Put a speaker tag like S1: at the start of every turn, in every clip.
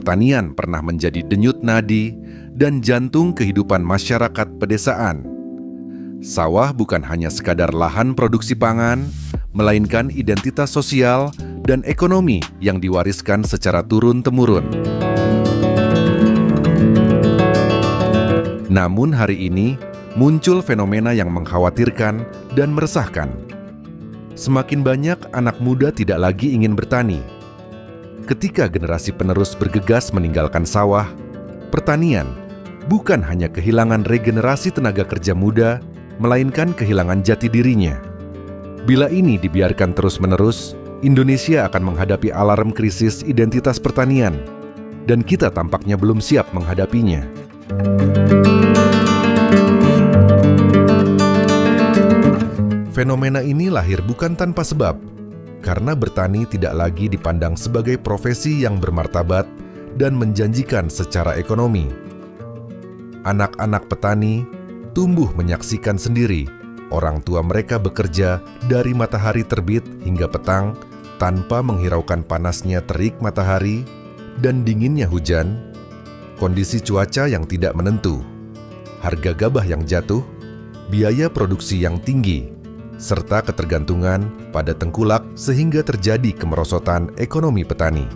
S1: pertanian pernah menjadi denyut nadi dan jantung kehidupan masyarakat pedesaan. Sawah bukan hanya sekadar lahan produksi pangan, melainkan identitas sosial dan ekonomi yang diwariskan secara turun-temurun. Namun hari ini, muncul fenomena yang mengkhawatirkan dan meresahkan. Semakin banyak anak muda tidak lagi ingin bertani. Ketika generasi penerus bergegas meninggalkan sawah, pertanian bukan hanya kehilangan regenerasi tenaga kerja muda, melainkan kehilangan jati dirinya. Bila ini dibiarkan terus-menerus, Indonesia akan menghadapi alarm krisis identitas pertanian, dan kita tampaknya belum siap menghadapinya. Fenomena ini lahir bukan tanpa sebab, karena bertani tidak lagi dipandang sebagai profesi yang bermartabat dan menjanjikan secara ekonomi. Anak-anak petani tumbuh menyaksikan sendiri orang tua mereka bekerja dari matahari terbit hingga petang tanpa menghiraukan panasnya terik matahari dan dinginnya hujan, kondisi cuaca yang tidak menentu, harga gabah yang jatuh, biaya produksi yang tinggi, serta ketergantungan pada tengkulak sehingga terjadi kemerosotan ekonomi petani.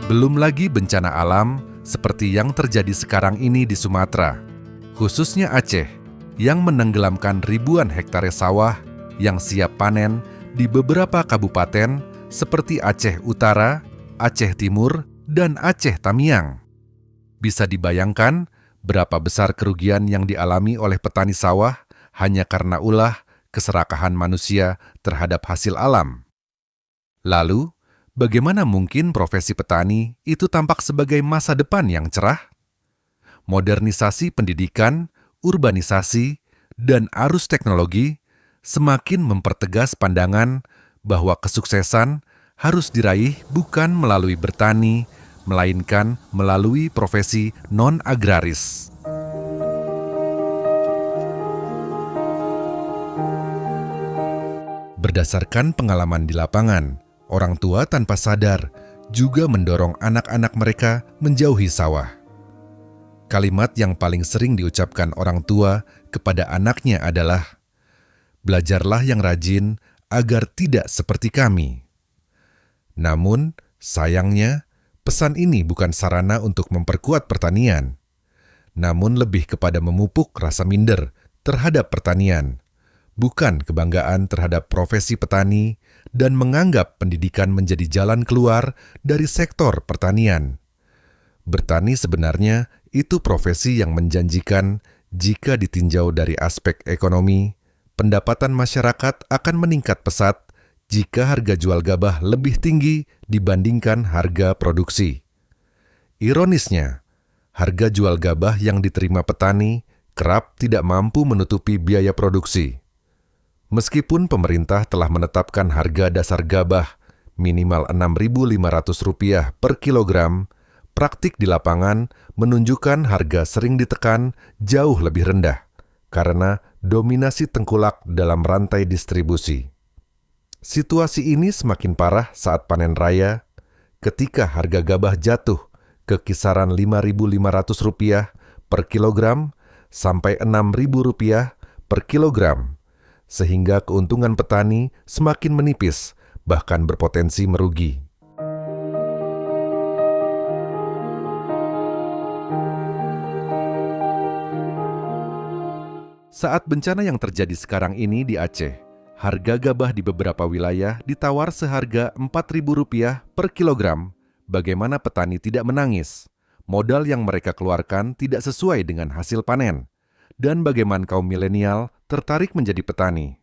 S1: Belum lagi bencana alam seperti yang terjadi sekarang ini di Sumatera, khususnya Aceh, yang menenggelamkan ribuan hektare sawah yang siap panen di beberapa kabupaten seperti Aceh Utara, Aceh Timur, dan Aceh Tamiang. Bisa dibayangkan berapa besar kerugian yang dialami oleh petani sawah hanya karena ulah keserakahan manusia terhadap hasil alam. Lalu, bagaimana mungkin profesi petani itu tampak sebagai masa depan yang cerah? Modernisasi pendidikan, urbanisasi, dan arus teknologi semakin mempertegas pandangan bahwa kesuksesan harus diraih bukan melalui bertani, melainkan melalui profesi non-agraris. Berdasarkan pengalaman di lapangan, orang tua tanpa sadar juga mendorong anak-anak mereka menjauhi sawah. Kalimat yang paling sering diucapkan orang tua kepada anaknya adalah, "Belajarlah yang rajin agar tidak seperti kami." Namun, sayangnya, pesan ini bukan sarana untuk memperkuat pertanian, namun lebih kepada memupuk rasa minder terhadap pertanian, bukan kebanggaan terhadap profesi petani dan menganggap pendidikan menjadi jalan keluar dari sektor pertanian. Bertani sebenarnya itu profesi yang menjanjikan jika ditinjau dari aspek ekonomi, pendapatan masyarakat akan meningkat pesat jika harga jual gabah lebih tinggi dibandingkan harga produksi. Ironisnya, harga jual gabah yang diterima petani kerap tidak mampu menutupi biaya produksi. Meskipun pemerintah telah menetapkan harga dasar gabah minimal Rp6.500 per kilogram, praktik di lapangan menunjukkan harga sering ditekan jauh lebih rendah karena dominasi tengkulak dalam rantai distribusi. Situasi ini semakin parah saat panen raya, ketika harga gabah jatuh ke kisaran Rp5.500 per kilogram sampai Rp6.000 per kilogram, sehingga keuntungan petani semakin menipis, bahkan berpotensi merugi. Saat bencana yang terjadi sekarang ini di Aceh, harga gabah di beberapa wilayah ditawar seharga Rp4.000 per kilogram. Bagaimana petani tidak menangis? Modal yang mereka keluarkan tidak sesuai dengan hasil panen. Dan bagaimana kaum milenial tertarik menjadi petani?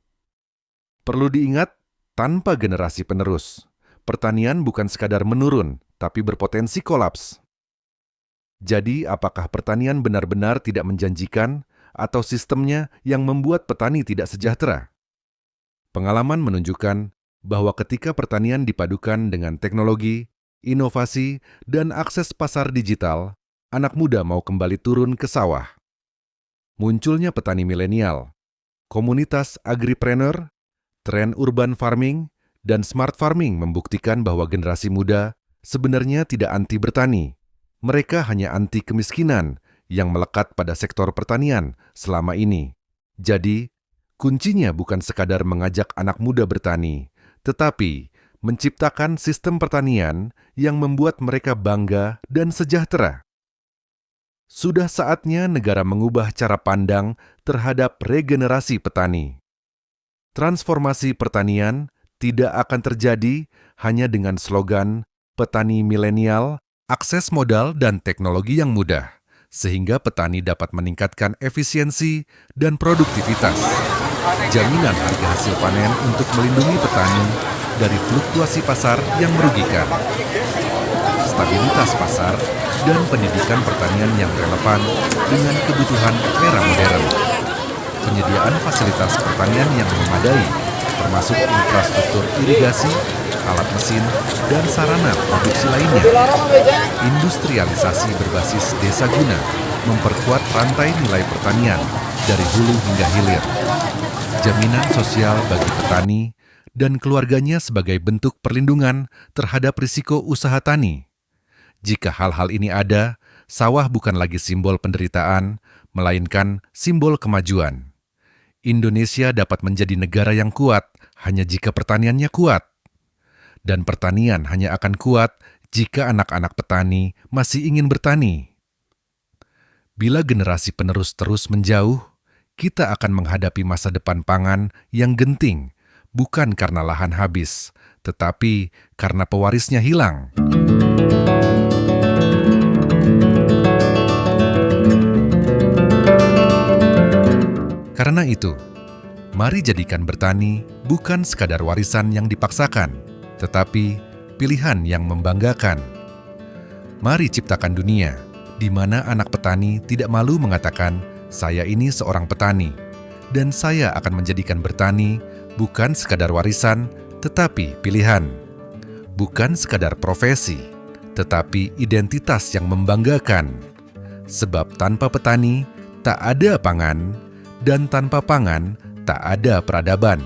S1: Perlu diingat, tanpa generasi penerus, pertanian bukan sekadar menurun, tapi berpotensi kolaps. Jadi, apakah pertanian benar-benar tidak menjanjikan atau sistemnya yang membuat petani tidak sejahtera? Pengalaman menunjukkan bahwa ketika pertanian dipadukan dengan teknologi, inovasi, dan akses pasar digital, anak muda mau kembali turun ke sawah. Munculnya petani milenial, komunitas agripreneur, tren urban farming, Dan smart farming membuktikan bahwa generasi muda sebenarnya tidak anti bertani. Mereka hanya anti kemiskinan yang melekat pada sektor pertanian selama ini. Jadi, kuncinya bukan sekadar mengajak anak muda bertani, tetapi menciptakan sistem pertanian yang membuat mereka bangga dan sejahtera. Sudah saatnya negara mengubah cara pandang terhadap regenerasi petani. Transformasi pertanian tidak akan terjadi hanya dengan slogan petani milenial, akses modal dan teknologi yang mudah, sehingga petani dapat meningkatkan efisiensi dan produktivitas. Jaminan harga hasil panen untuk melindungi petani dari fluktuasi pasar yang merugikan. Stabilitas pasar dan pendidikan pertanian yang relevan dengan kebutuhan era modern. Penyediaan fasilitas pertanian yang memadai, termasuk infrastruktur irigasi, alat mesin, dan sarana produksi lainnya. Industrialisasi berbasis desa guna memperkuat rantai nilai pertanian dari hulu hingga hilir. Jaminan sosial bagi petani dan keluarganya sebagai bentuk perlindungan terhadap risiko usaha tani. Jika hal-hal ini ada, sawah bukan lagi simbol penderitaan, melainkan simbol kemajuan. Indonesia dapat menjadi negara yang kuat hanya jika pertaniannya kuat. Dan pertanian hanya akan kuat jika anak-anak petani masih ingin bertani. Bila generasi penerus terus menjauh, kita akan menghadapi masa depan pangan yang genting, bukan karena lahan habis, tetapi karena pewarisnya hilang. Karena itu, mari jadikan bertani bukan sekadar warisan yang dipaksakan, tetapi pilihan yang membanggakan. Mari ciptakan dunia di mana anak petani tidak malu mengatakan, "Saya ini seorang petani, dan saya akan menjadikan bertani bukan sekadar warisan, tetapi pilihan. Bukan sekadar profesi, tetapi identitas yang membanggakan. Sebab tanpa petani, tak ada pangan, dan tanpa pangan, tak ada peradaban."